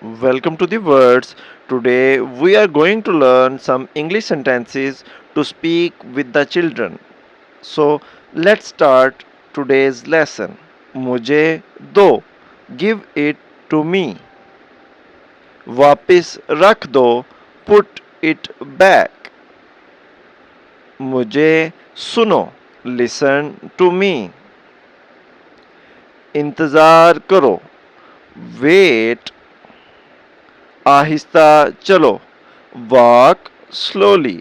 Welcome to the words. Today we are going to learn some English sentences to speak with the children. So let's start today's lesson. मुझे दो. Give it to me. वापस रख दो. Put it back. मुझे सुनो. Listen to me. इंतज़ार करो. Wait. आहिस्ता चलो. Walk slowly.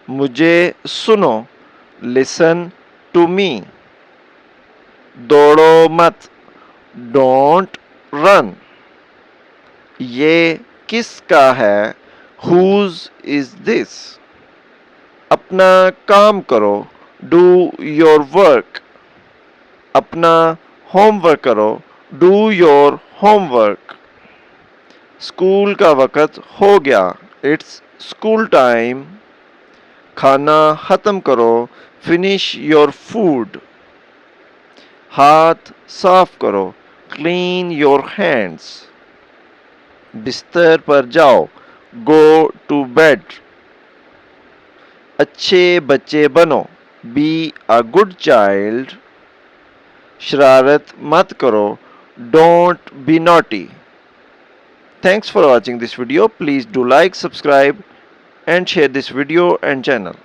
मुझे सुनो. Listen to me. दौड़ो मत. Don't run. ये किसका है? Whose is this? अपना काम करो. Do your work. अपना होमवर्क करो. Do your homework. स्कूल का वक़्त हो गया. It's school time. खाना ख़त्म करो. Finish your food. हाथ साफ करो. Clean your hands. बिस्तर पर जाओ. Go to bed. अच्छे बच्चे बनो. Be a good child. शरारत मत करो. Don't be naughty. Thanks for watching this video. Please do like, subscribe and share this video and channel.